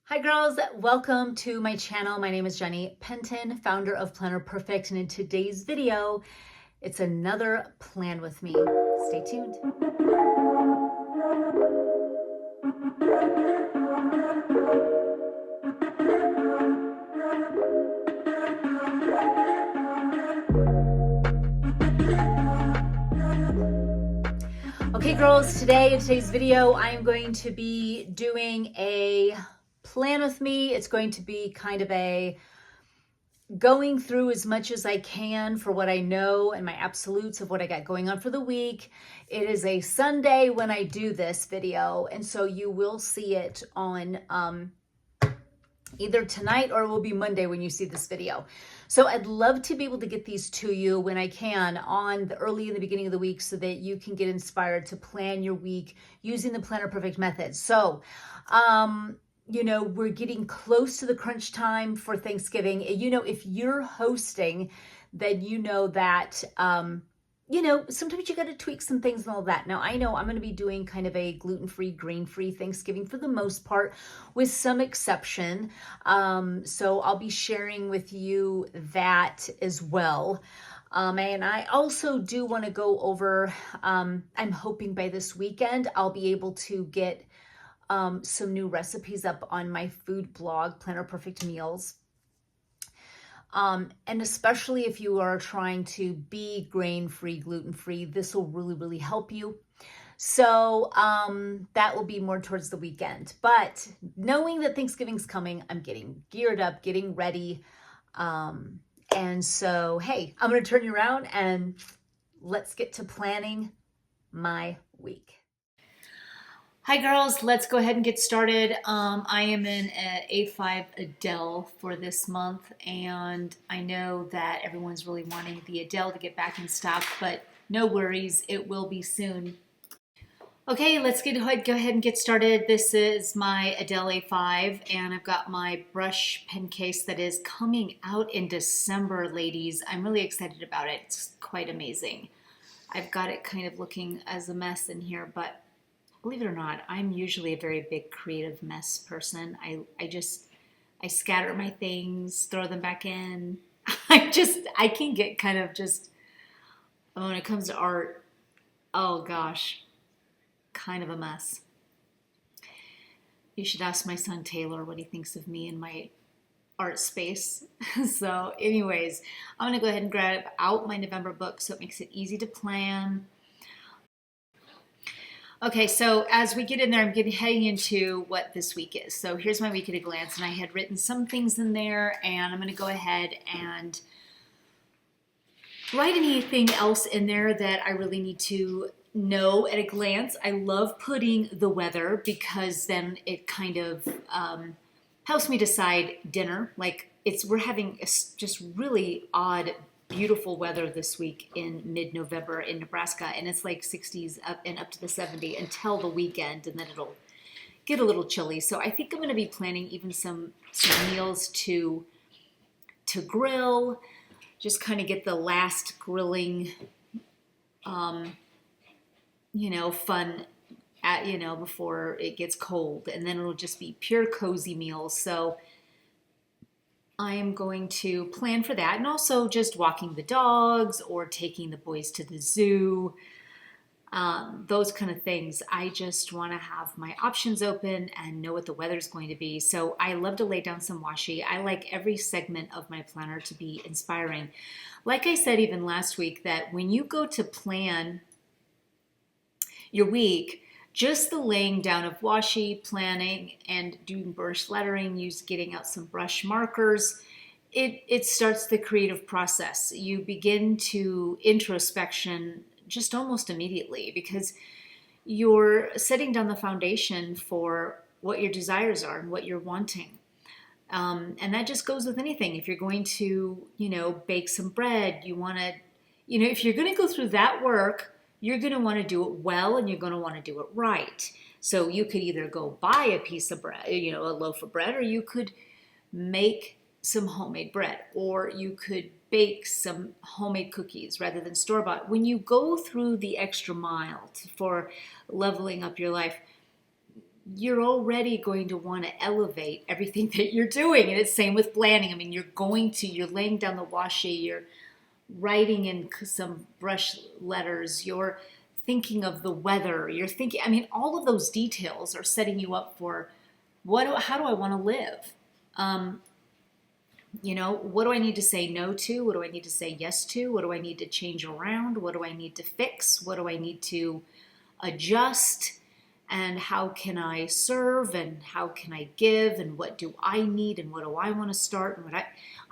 Hi girls, welcome to my channel. My name is Jenny Penton, founder of Planner Perfect, and in today's video, it's another plan with me. Stay tuned. Okay girls, today in today's video, I am going to be doing a plan with me. It's going to be kind of a going through as much as I can for what I know and my absolutes of what I got going on for the week. It is a Sunday when I do this video, and so you will see it on either tonight or it will be Monday when you see this video. So I'd love to be able to get these to you when I can on the early in the beginning of the week so that you can get inspired to plan your week using the Planner Perfect method. So, we're getting close to the crunch time for Thanksgiving. If you're hosting, then that, sometimes you got to tweak some things and all that. Now, I know I'm going to be doing kind of a gluten-free, grain-free Thanksgiving for the most part, with some exception. So I'll be sharing with you that as well. And I also do want to go over, I'm hoping by this weekend, I'll be able to get some new recipes up on my food blog, Planner Perfect Meals. And especially if you are trying to be grain-free, gluten-free, this will really, really help you. So that will be more towards the weekend. But knowing that Thanksgiving's coming, I'm getting geared up, getting ready. And so, hey, I'm going to turn you around and let's get to planning my week. Hi girls, let's go ahead and get started. I am in A5 Adele for this month, and I know that everyone's really wanting the Adele to get back in stock, but no worries, it will be soon. Okay, let's go ahead and get started. This is my Adele A5, and I've got my brush pen case that is coming out in December, ladies. I'm really excited about it. It's quite amazing. I've got it kind of looking as a mess in here, but believe it or not, I'm usually a very big creative mess person. I scatter my things, throw them back in. I can get kind of just, when it comes to art, oh gosh, kind of a mess. You should ask my son Taylor what he thinks of me in my art space. So anyways, I'm gonna go ahead and grab out my November book so it makes it easy to plan. Okay, so as we get in there, I'm heading into what this week is. So here's my week at a glance, and I had written some things in there, and I'm going to go ahead and write anything else in there that I really need to know at a glance. I love putting the weather because then it kind of helps me decide dinner. Like we're having just really odd beautiful weather this week in mid-November in Nebraska, and it's like 60s up to the 70 until the weekend, and then it'll get a little chilly. So I think I'm going to be planning even some meals to grill, just kind of get the last grilling fun before it gets cold, and then it'll just be pure cozy meals. So I am going to plan for that, and also just walking the dogs or taking the boys to the zoo, those kind of things. I just want to have my options open and know what the weather's going to be. So I love to lay down some washi. I like every segment of my planner to be inspiring. Like I said even last week, that when you go to plan your week, just the laying down of washi, planning, and doing brush lettering, getting out some brush markers, it starts the creative process. You begin to introspection just almost immediately because you're setting down the foundation for what your desires are and what you're wanting. And that just goes with anything. If you're going to, bake some bread, you want to, if you're going to go through that work, you're going to want to do it well, and you're going to want to do it right. So you could either go buy a piece of bread, a loaf of bread, or you could make some homemade bread, or you could bake some homemade cookies rather than store-bought. When you go through the extra mile for leveling up your life, you're already going to want to elevate everything that you're doing. And it's same with planning. I mean, you're laying down the washi, you're writing in some brush letters, you're thinking of the weather, you're thinking, I mean, all of those details are setting you up for how do I want to live? What do I need to say no to? What do I need to say yes to? What do I need to change around? What do I need to fix? What do I need to adjust? And how can I serve? And how can I give? And what do I need? And what do I want to start? And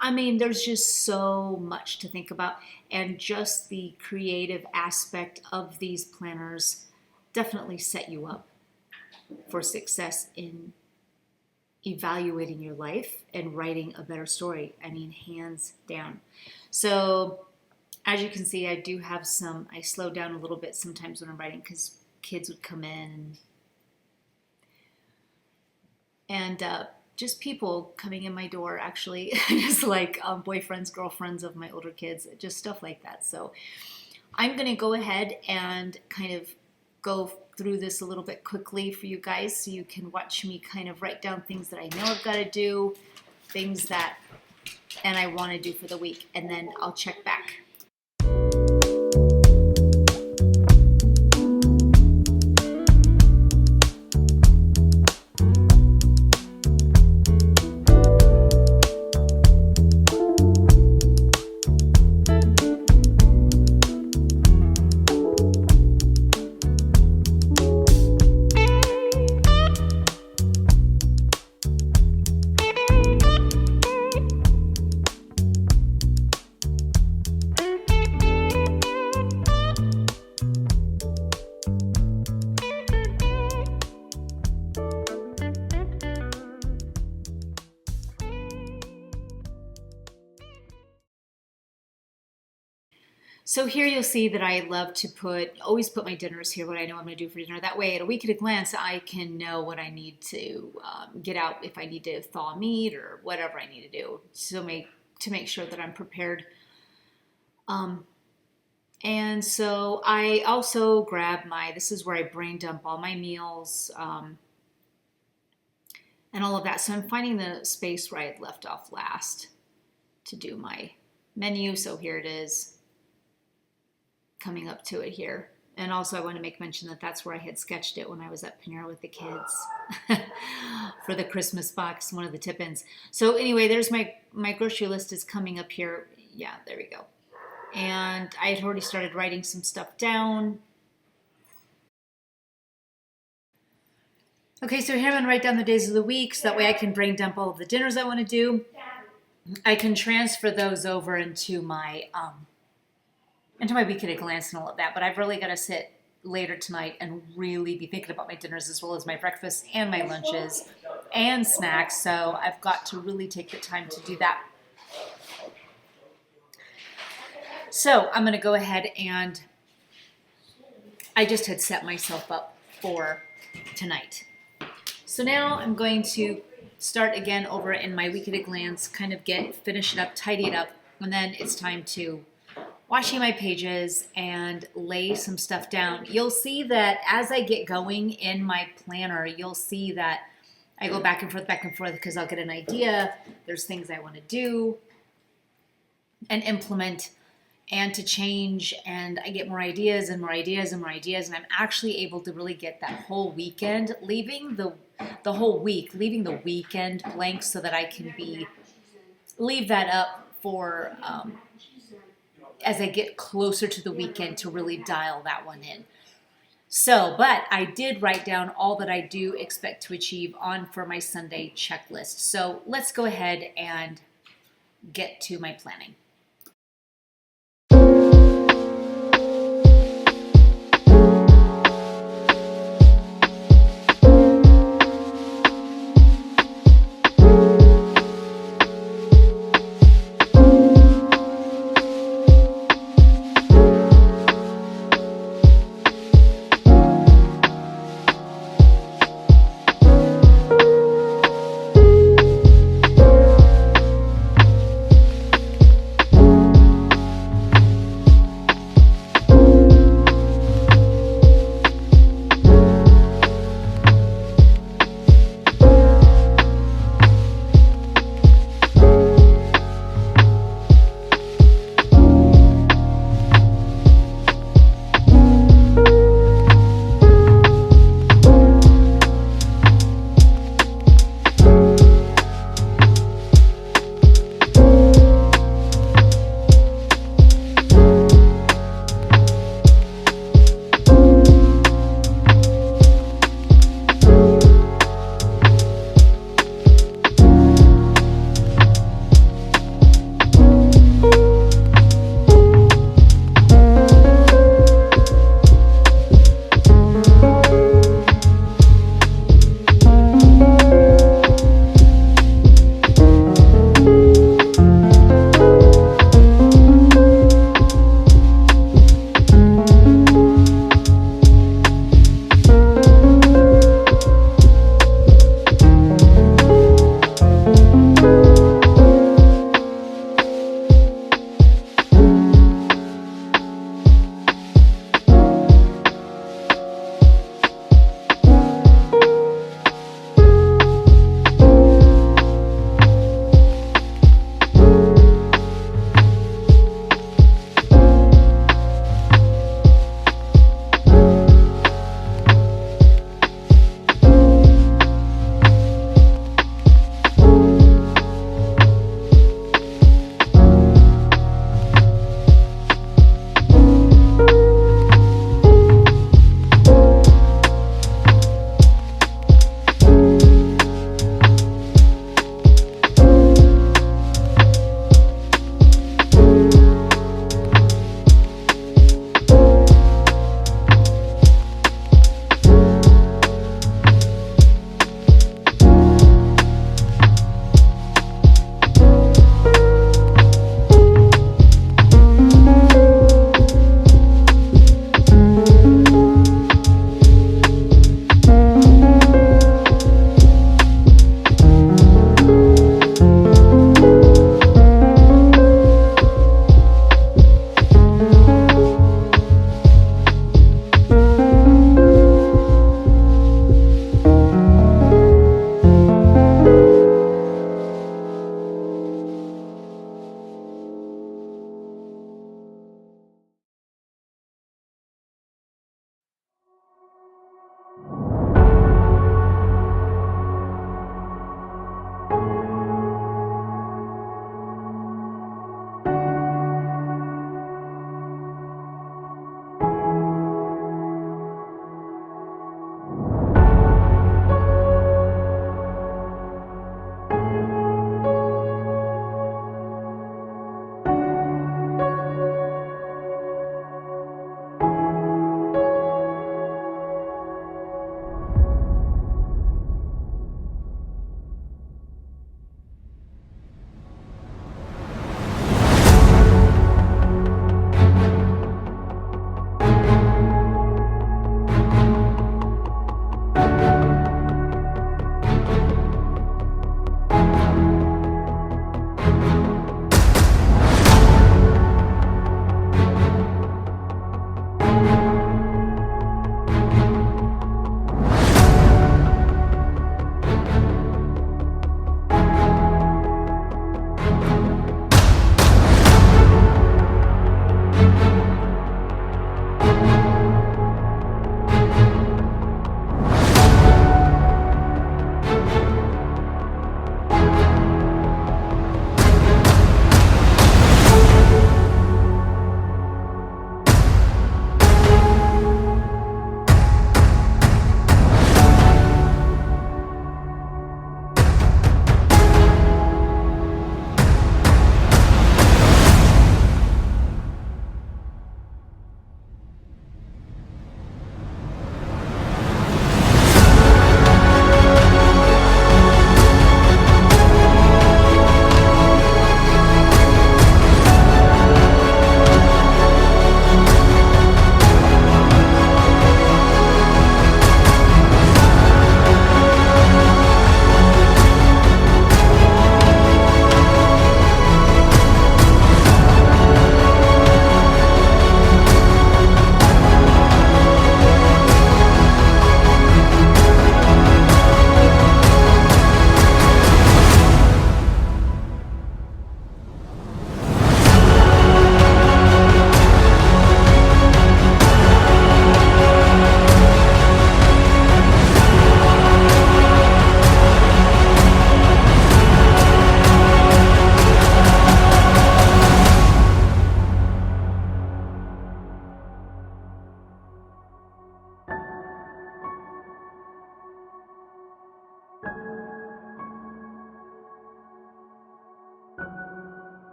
I mean, there's just so much to think about. And just the creative aspect of these planners definitely set you up for success in evaluating your life and writing a better story. I mean, hands down. So as you can see, I do have I slow down a little bit sometimes when I'm writing because kids would come in and just people coming in my door, actually, just like boyfriends, girlfriends of my older kids, just stuff like that. So I'm going to go ahead and kind of go through this a little bit quickly for you guys so you can watch me kind of write down things that I know I've got to do, and I want to do for the week, and then I'll check back. So here you'll see that I love to always put my dinners here, what I know I'm going to do for dinner. That way, at a week at a glance, I can know what I need to get out if I need to thaw meat or whatever I need to do to make sure that I'm prepared. And so I also grab this is where I brain dump all my meals and all of that. So I'm finding the space where I had left off last to do my menu. So here it is, coming up to it here. And also I want to make mention that that's where I had sketched it when I was at Panera with the kids for the Christmas box, one of the tip-ins. So anyway, there's my grocery list is coming up here. Yeah, there we go. And I had already started writing some stuff down. Okay, so here I'm going to write down the days of the week so that way I can brain dump all of the dinners I want to do. I can transfer those over into my week at a glance and all of that, but I've really got to sit later tonight and really be thinking about my dinners as well as my breakfast and my lunches and snacks, so I've got to really take the time to do that. So I'm going to go ahead and I just had set myself up for tonight. So now I'm going to start again over in my week at a glance, kind of finish it up, tidy it up, and then it's time to washing my pages and lay some stuff down. You'll see that as I get going in my planner, you'll see that I go back and forth because I'll get an idea. There's things I want to do and implement and to change, and I get more ideas and more ideas and more ideas, and I'm actually able to really get that whole weekend, leaving the weekend blank so that I can leave that up for as I get closer to the weekend to really dial that one in. So, but I did write down all that I do expect to achieve for my Sunday checklist. So let's go ahead and get to my planning.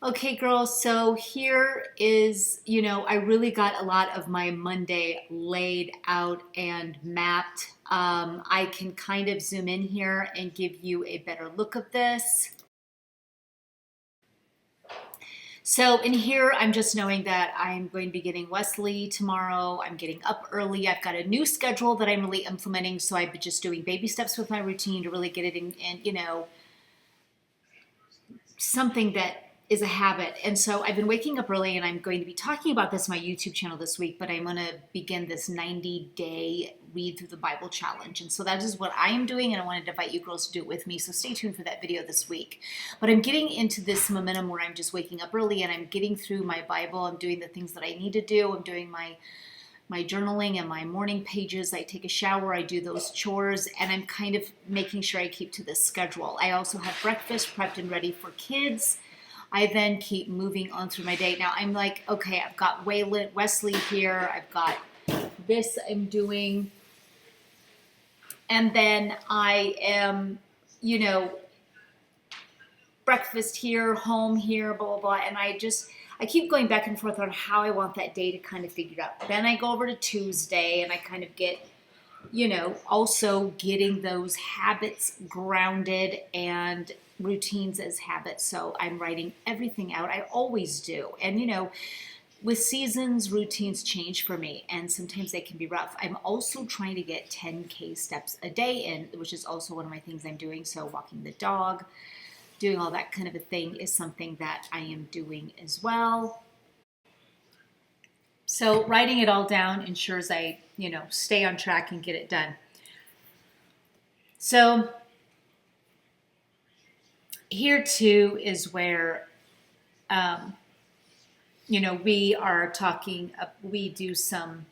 Okay, girls, so here is, I really got a lot of my Monday laid out and mapped. I can kind of zoom in here and give you a better look of this. So in here, I'm just knowing that I'm going to be getting Wesley tomorrow. I'm getting up early. I've got a new schedule that I'm really implementing. So I've been just doing baby steps with my routine to really get it in, something that is a habit. And so I've been waking up early, and I'm going to be talking about this on my YouTube channel this week, but I'm going to begin this 90-day read through the Bible challenge. And so that is what I am doing, and I wanted to invite you girls to do it with me. So stay tuned for that video this week. But I'm getting into this momentum where I'm just waking up early and I'm getting through my Bible. I'm doing the things that I need to do. I'm doing my journaling and my morning pages. I take a shower, I do those chores, and I'm kind of making sure I keep to this schedule. I also have breakfast prepped and ready for kids. I then keep moving on through my day. Now I'm like, okay, I've got Wesley here. I've got this I'm doing. And then I am, breakfast here, home here, blah, blah, blah. And I keep going back and forth on how I want that day to kind of figure out. Then I go over to Tuesday and I kind of get, also getting those habits grounded and routines as habits. So I'm writing everything out. I always do. And, with seasons, routines change for me, and sometimes they can be rough. I'm also trying to get 10K steps a day in, which is also one of my things I'm doing. So walking the dog, doing all that kind of a thing is something that I am doing as well. So writing it all down ensures I, stay on track and get it done. So here too is where, we are talking, we do some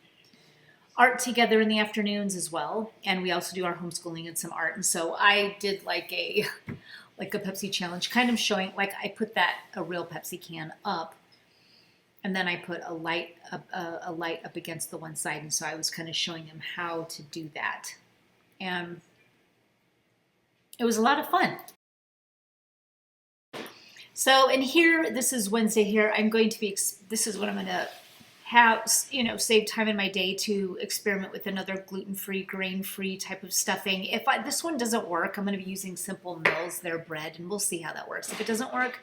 art together in the afternoons as well. And we also do our homeschooling and some art. And so I did like a Pepsi challenge, kind of showing, like I put a real Pepsi can up, and then I put a light up against the one side. And so I was kind of showing him how to do that. And it was a lot of fun. So in here, this is Wednesday here. This is what I'm going to have, save time in my day to experiment with another gluten-free, grain-free type of stuffing. If this one doesn't work, I'm going to be using Simple Mills, their bread, and we'll see how that works. If it doesn't work,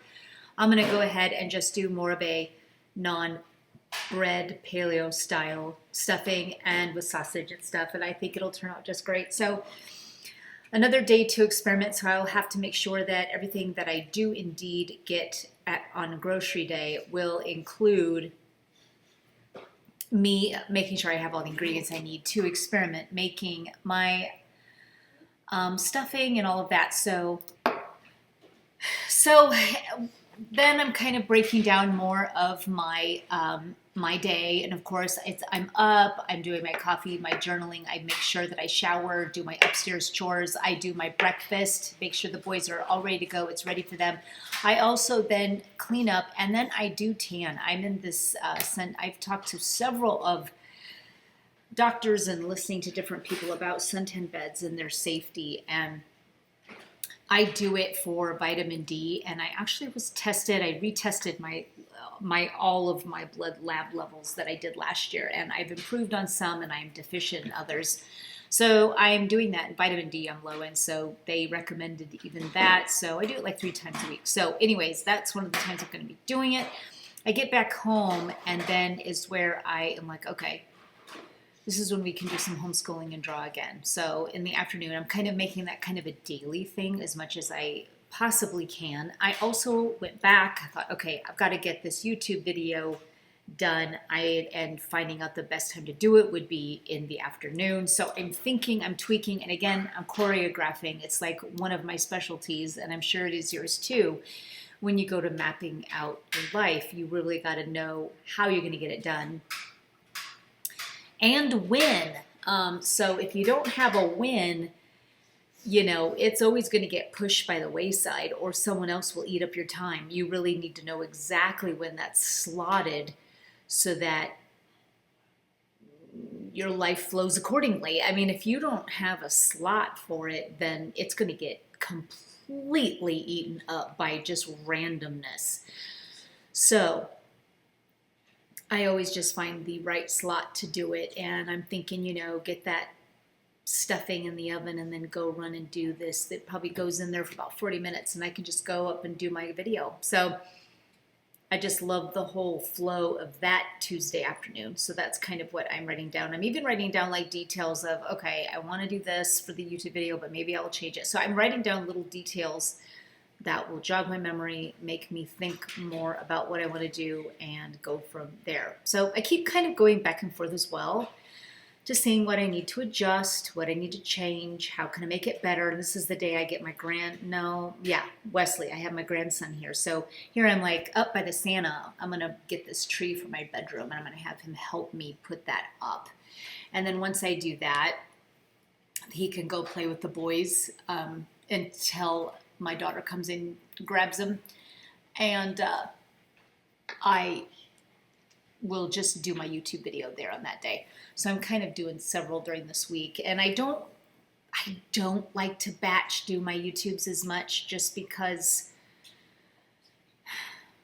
I'm going to go ahead and just do more of a non-bread paleo style stuffing and with sausage and stuff, and I think it'll turn out just great. So another day to experiment, so I'll have to make sure that everything that I do indeed get on grocery day will include me making sure I have all the ingredients I need to experiment making my stuffing and all of that. So then I'm kind of breaking down more of my my day, and of course I'm up, I'm doing my coffee, my journaling, I make sure that I shower, do my upstairs chores, I do my breakfast, make sure the boys are all ready to go, it's ready for them. I also then clean up, and then I do tan. I'm in this I've talked to several of doctors and listening to different people about suntan beds and their safety, and I do it for vitamin D, and I actually was tested. I retested all of my blood lab levels that I did last year, and I've improved on some, and I'm deficient in others. So I'm doing that. Vitamin D I'm low in, so they recommended even that. So I do it like 3 times a week. So anyways, that's one of the times I'm going to be doing it. I get back home, and then is where I am like, okay, this is when we can do some homeschooling and draw again. So in the afternoon, I'm kind of making that kind of a daily thing as much as I possibly can. I also went back, I thought, okay, I've got to get this YouTube video done. And finding out the best time to do it would be in the afternoon. So I'm thinking, I'm tweaking, and again, I'm choreographing. It's like one of my specialties, and I'm sure it is yours too. When you go to mapping out your life, you really got to know how you're going to get it done and when. So if you don't have a win, it's always going to get pushed by the wayside, or someone else will eat up your time. You really need to know exactly when that's slotted so that your life flows accordingly. I mean, if you don't have a slot for it, then it's going to get completely eaten up by just randomness. So I always just find the right slot to do it. And I'm thinking, get that stuffing in the oven and then go run and do this. That probably goes in there for about 40 minutes and I can just go up and do my video. So I just love the whole flow of that Tuesday afternoon. So that's kind of what I'm writing down. I'm even writing down like details of, okay, I want to do this for the YouTube video, but maybe I'll change it. So I'm writing down little details that will jog my memory, make me think more about what I want to do and go from there. So I keep kind of going back and forth as well, just seeing what I need to adjust, what I need to change, how can I make it better. And this is the day I get my Wesley, I have my grandson here. So here I'm like up by the Santa, I'm gonna get this tree for my bedroom and I'm gonna have him help me put that up. And then once I do that, he can go play with the boys until my daughter comes in, grabs him, and I will just do my YouTube video there on that day. So I'm kind of doing several during this week, and I don't like to batch do my YouTubes as much, just because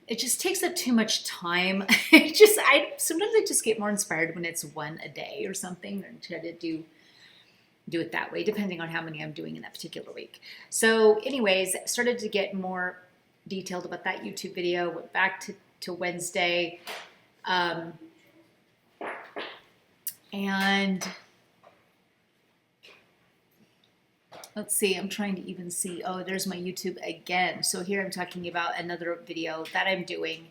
it just takes up too much time. Sometimes I just get more inspired when it's one a day or something, and try to do it that way, depending on how many I'm doing in that particular week. So anyways, started to get more detailed about that YouTube video, went back to Wednesday, and let's see, I'm trying to even see, oh, there's my YouTube again. So here I'm talking about another video that I'm doing,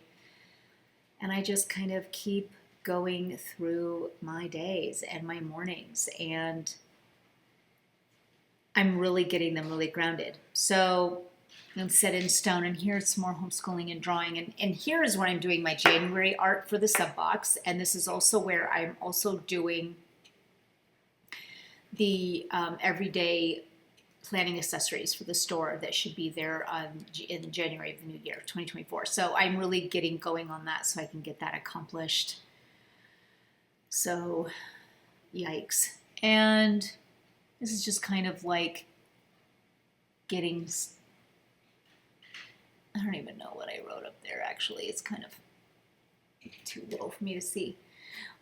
and I just kind of keep going through my days and my mornings, and I'm really getting them really grounded. So I'm set in stone, and here's some more homeschooling and drawing. And here is where I'm doing my January art for the sub box. And this is also where I'm also doing the everyday planning accessories for the store that should be there in January of the new year, 2024. So I'm really getting going on that so I can get that accomplished. So, yikes. And this is just kind of like getting, I don't even know what I wrote up there actually. It's kind of too little for me to see.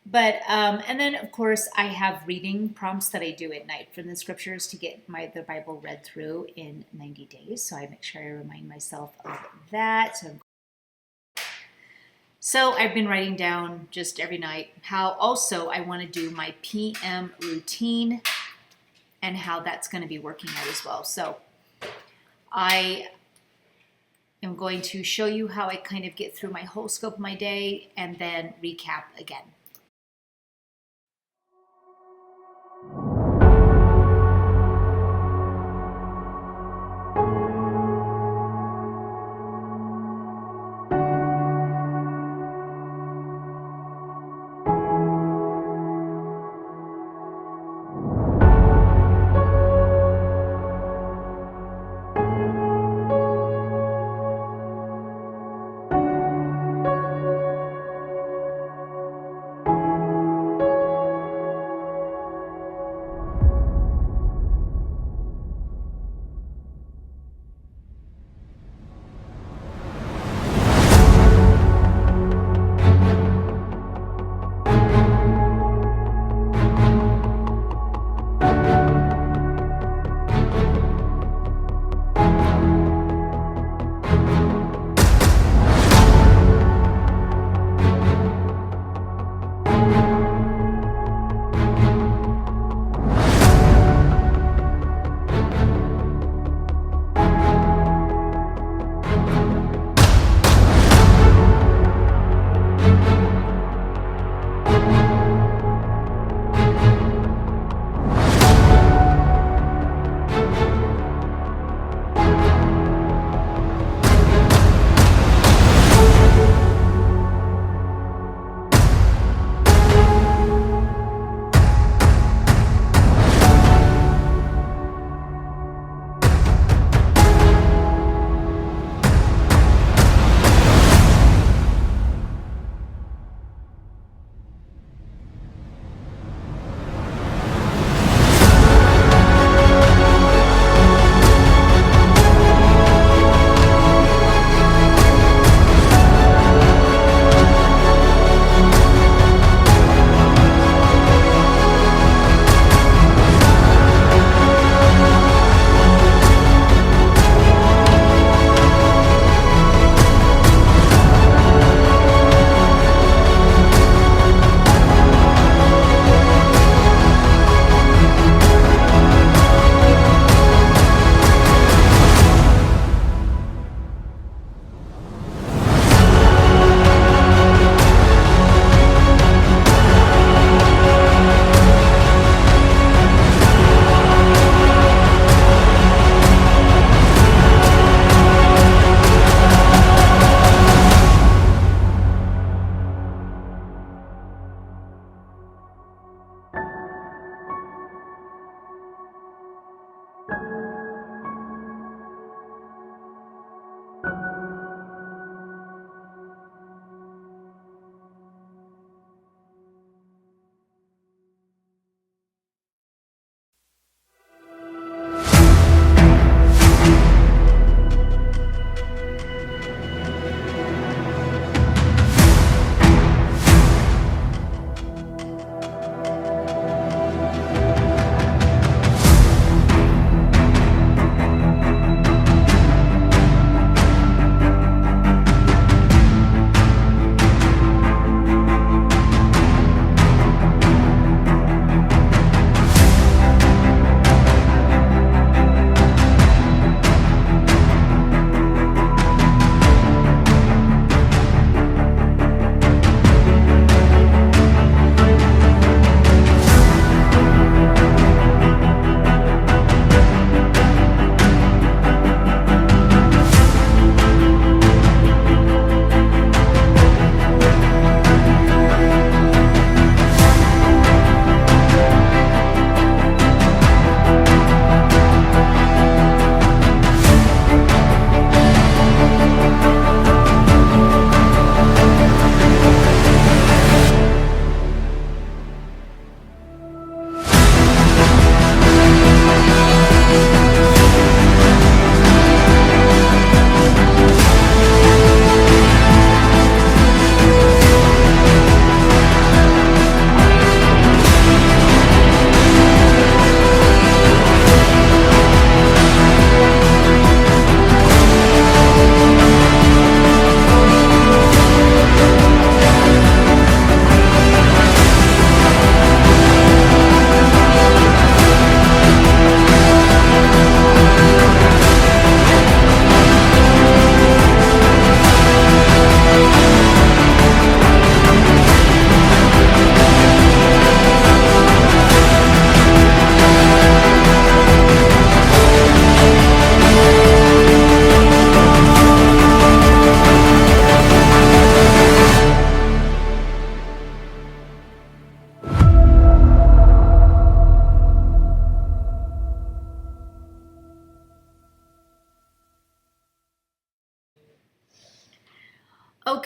But, and then of course I have reading prompts that I do at night from the scriptures to get the Bible read through in 90 days. So I make sure I remind myself of that. So I've been writing down just every night how also I want to do my PM routine and how that's going to be working out as well. So I am going to show you how I kind of get through my whole scope of my day and then recap again.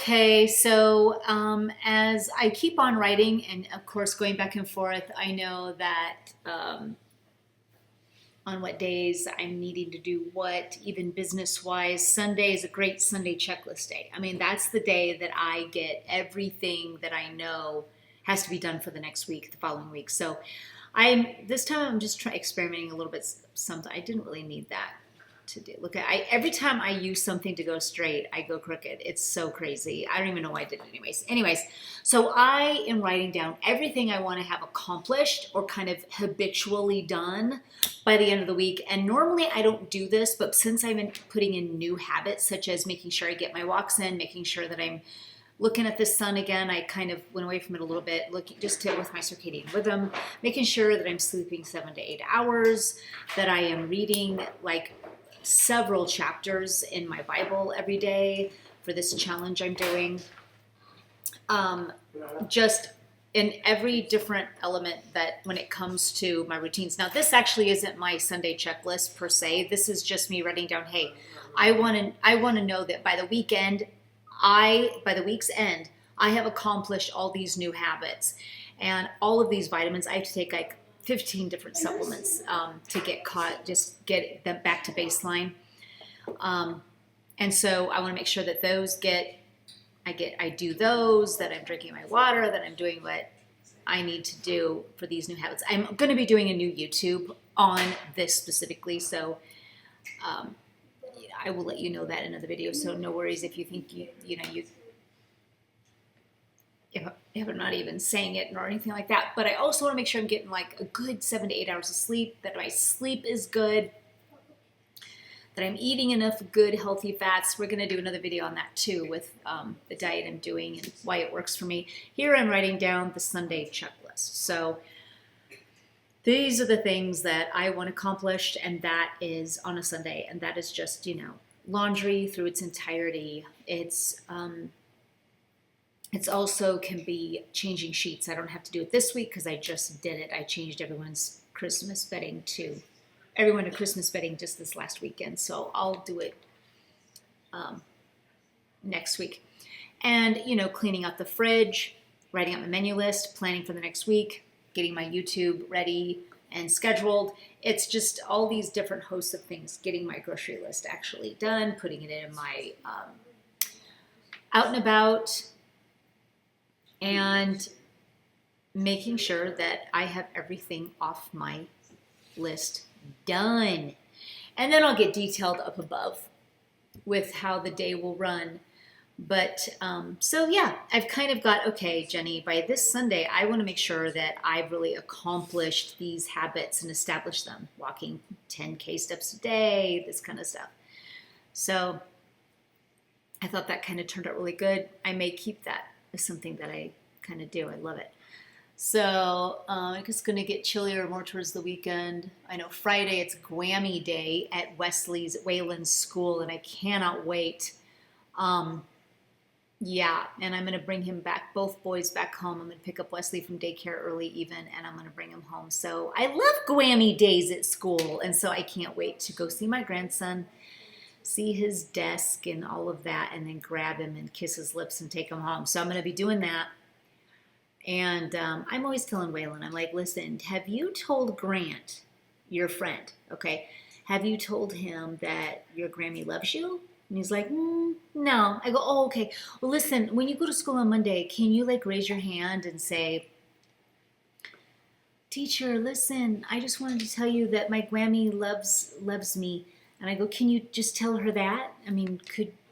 Okay, so as I keep on writing and of course going back and forth, I know that on what days I'm needing to do what, even business wise. Sunday is a great Sunday checklist day. I mean, that's the day that I get everything that I know has to be done for the next week, the following week. So this time I'm just experimenting a little bit. Something I didn't really need that to do. Look, every time I use something to go straight, I go crooked. It's so crazy. I don't even know why I did it anyways. So I am writing down everything I want to have accomplished or kind of habitually done by the end of the week. And normally I don't do this, but since I've been putting in new habits, such as making sure I get my walks in, making sure that I'm looking at the sun again, I kind of went away from it a little bit, looking just with my circadian rhythm, making sure that I'm sleeping 7 to 8 hours, that I am reading like several chapters in my Bible every day for this challenge I'm doing. Just in every different element that when it comes to my routines. Now, this actually isn't my Sunday checklist per se. This is just me writing down, hey, I want to know that by the week's end, I have accomplished all these new habits and all of these vitamins. I have to take like 15 different supplements to get them back to baseline. And so I want to make sure that those I do those, that I'm drinking my water, that I'm doing what I need to do for these new habits. I'm going to be doing a new YouTube on this specifically. So I will let you know that in another video. So no worries if you think if I'm not even saying it or anything like that. But I also want to make sure I'm getting like a good 7 to 8 hours of sleep, that my sleep is good, that I'm eating enough good, healthy fats. We're going to do another video on that too with the diet I'm doing and why it works for me. Here I'm writing down the Sunday checklist. So these are the things that I want accomplished, and that is on a Sunday, and that is just, laundry through its entirety. It's also can be changing sheets. I don't have to do it this week because I just did it. I changed everyone's Christmas bedding to Christmas bedding just this last weekend. So I'll do it next week. And, cleaning up the fridge, writing out my menu list, planning for the next week, getting my YouTube ready and scheduled. It's just all these different hosts of things, getting my grocery list actually done, putting it in my out and about, and making sure that I have everything off my list done. And then I'll get detailed up above with how the day will run. But so yeah, I've kind of got, okay, Jenny, by this Sunday, I want to make sure that I've really accomplished these habits and established them. Walking 10K steps a day, this kind of stuff. So I thought that kind of turned out really good. I may keep that as something that I kind of do. I love it. So it's going to get chillier more towards the weekend. I know Friday it's Gwammy Day at Wayland's school, and I cannot wait. Yeah, and I'm going to bring him back, both boys back home. I'm going to pick up Wesley from daycare early even, and I'm going to bring him home. So I love Gwammy days at school, and so I can't wait to go see my grandson, see his desk and all of that, and then grab him and kiss his lips and take him home. So I'm going to be doing that. And I'm always telling Waylon, I'm like, listen, have you told Grant, your friend, okay, have you told him that your Grammy loves you? And he's like, no. I go, oh, okay. Well, listen, when you go to school on Monday, can you raise your hand and say, teacher, listen, I just wanted to tell you that my Grammy loves me. And I go, can you just tell her that? I mean,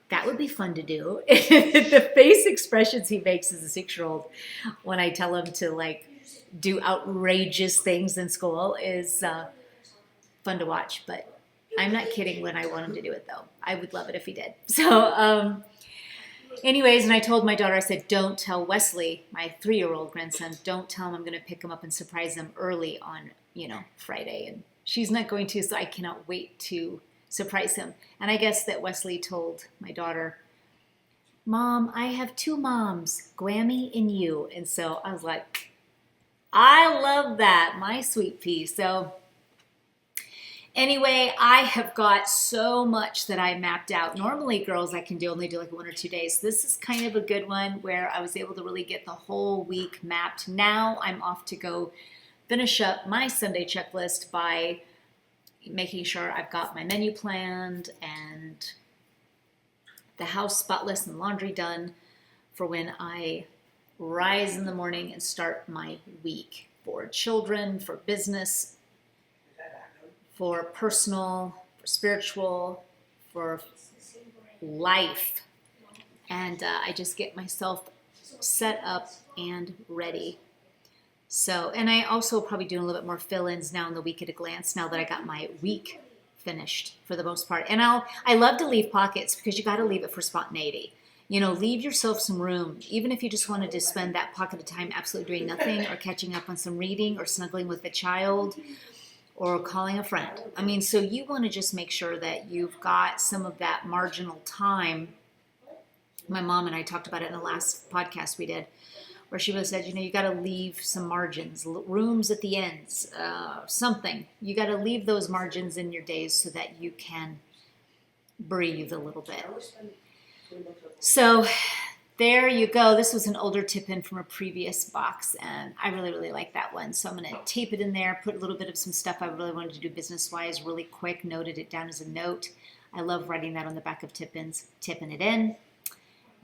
that would be fun to do. The face expressions he makes as a 6-year-old when I tell him to do outrageous things in school is fun to watch. But I'm not kidding when I want him to do it, though. I would love it if he did. So anyways, and I told my daughter, I said, don't tell Wesley, my 3-year-old grandson, don't tell him I'm going to pick him up and surprise him early on, Friday. And she's not going to, so I cannot wait to surprise him. And I guess that Wesley told my daughter, Mom, I have 2 moms, Gwammy and you. And so I was like, I love that, my sweet pea. So Anyway, I have got so much that I mapped out. Normally, girls, I can only do like 1 or 2 days. This is kind of a good one where I was able to really get the whole week mapped. Now I'm off to go finish up my Sunday checklist by making sure I've got my menu planned and the house spotless and laundry done for when I rise in the morning and start my week for children, for business, for personal, for spiritual, for life. And I just get myself set up and ready. So, and I also probably doing a little bit more fill-ins now in the week at a glance now that I got my week finished for the most part. And I love to leave pockets because you got to leave it for spontaneity. You know, leave yourself some room, even if you just wanted to spend that pocket of time absolutely doing nothing or catching up on some reading or snuggling with a child or calling a friend. I mean, so you want to just make sure that you've got some of that marginal time. My mom and I talked about it in the last podcast we did, where she was said, you know, you got to leave some margins, rooms at the ends, something. You got to leave those margins in your days so that you can breathe a little bit. So there you go. This was an older tip in from a previous box, and I really, really like that one. So I'm going to tape it in there, put a little bit of some stuff I really wanted to do business-wise really quick, noted it down as a note. I love writing that on the back of tip-ins, tipping it in.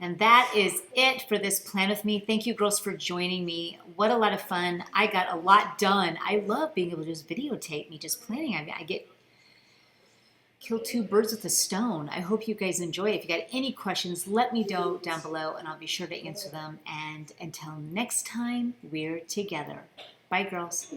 And that is it for this Plan With Me. Thank you, girls, for joining me. What a lot of fun. I got a lot done. I love being able to just videotape me just planning. I get kill 2 birds with a stone. I hope you guys enjoy it. If you got any questions, let me know down below, and I'll be sure to answer them. And until next time, we're together. Bye, girls.